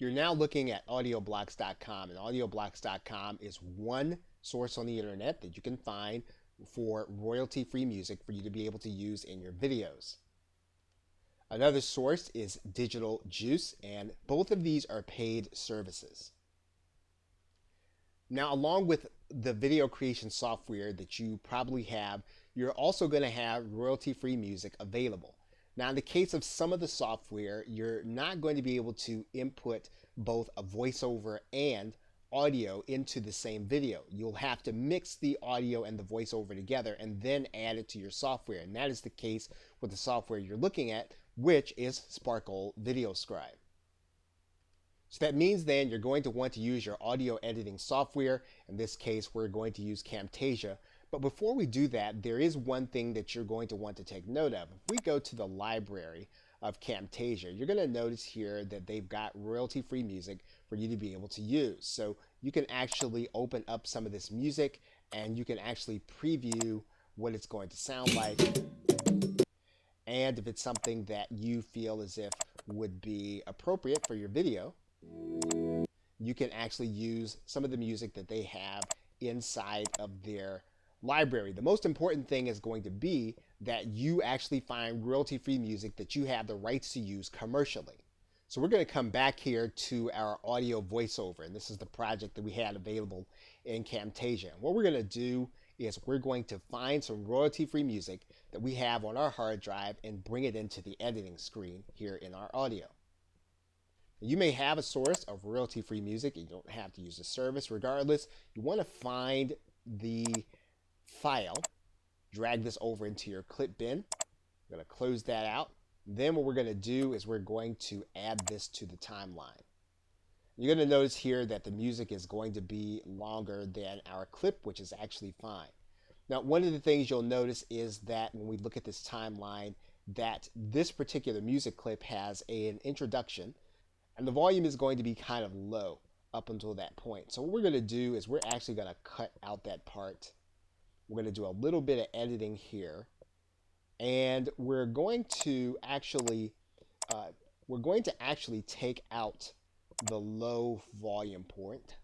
You're now looking at audioblocks.com, and audioblocks.com is one source on the internet that you can find for royalty-free music for you to be able to use in your videos. Another source is Digital Juice, and both of these are paid services. Now, along with the video creation software that you probably have, you're also going to have royalty-free music available. Now, in the case of some of the software, you're not going to be able to input both a voiceover and audio into the same video. You'll have to mix the audio and the voiceover together and then add it to your software. And that is the case with the software you're looking at, which is Sparkle Video Scribe. So that means then you're going to want to use your audio editing software. In this case, we're going to use Camtasia. But before we do that, there is one thing that you're going to want to take note of. If we go to the library of Camtasia, you're going to notice here that they've got royalty-free music for you to be able to use. So you can actually open up some of this music and you can actually preview what it's going to sound like. And if it's something that you feel as if would be appropriate for your video, you can actually use some of the music that they have inside of their library. The most important thing is going to be that you actually find royalty-free music that you have the rights to use commercially. So we're going to come back here to our audio voiceover, and this is the project that we had available in Camtasia. And what we're going to do is we're going to find some royalty-free music that we have on our hard drive and bring it into the editing screen here in our audio. You may have a source of royalty-free music. You don't have to use the service. Regardless, you want to find the file, drag this over into your clip bin. I'm going to close that out. Then what we're going to do is we're going to add this to the timeline. You're going to notice here that the music is going to be longer than our clip, which is actually fine. Now, one of the things you'll notice is that when we look at this timeline, that this particular music clip has an introduction, and the volume is going to be kind of low up until that point. So what we're going to do is we're actually going to cut out that part. We're going to do a little bit of editing here, and we're going to actually take out the low volume point.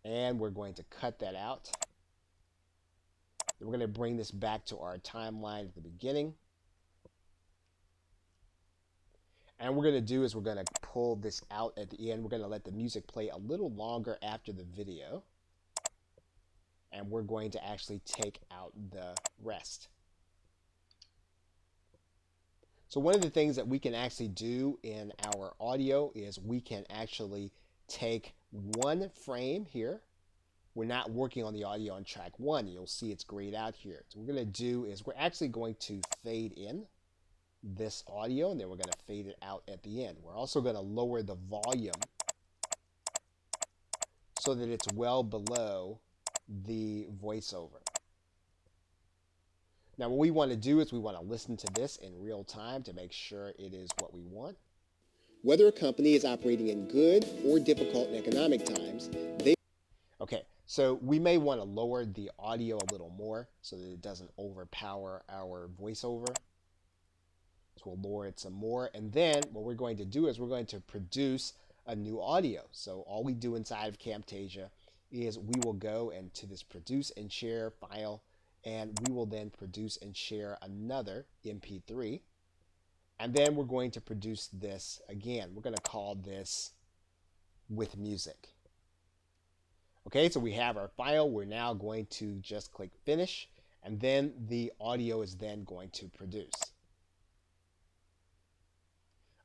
And we're going to cut that out. We're going to bring this back to our timeline at the beginning. And what we're going to do is we're going to pull this out at the end. We're going to let the music play a little longer after the video. And we're going to actually take out the rest. So one of the things that we can actually do in our audio is we can actually take one frame here. We're not working on the audio on track 1. You'll see it's grayed out here. So what we're going to do is we're actually going to fade in this audio, and then we're going to fade it out at the end. We're also going to lower the volume so that it's well below the voiceover. Now what we want to do is we want to listen to this in real time to make sure it is what we want. Whether a company is operating in good or difficult economic times, Okay, so we may want to lower the audio a little more so that it doesn't overpower our voiceover. So we'll lower it some more, and then what we're going to do is we're going to produce a new audio. So all we do inside of Camtasia is we will go into this produce and share file, and we will then produce and share another MP3. And then we're going to produce this again. We're going to call this with music. Okay, so we have our file. We're now going to just click finish, and then the audio is then going to produce.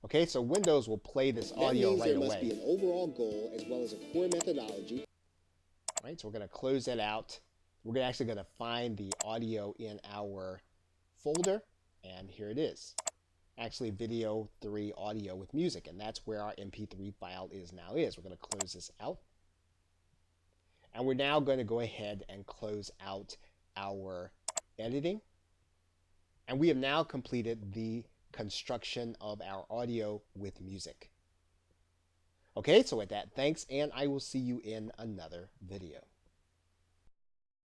Okay, so Windows will play this audio right away. There must be an overall goal as well as a core methodology. All right, so we're going to close that out. We're actually going to find the audio in our folder, and here it is. Actually, video 3 audio with music, and that's where our MP3 file now is. We're going to close this out. And we're now going to go ahead and close out our editing. And we have now completed the construction of our audio with music. Okay, so with that, thanks, and I will see you in another video.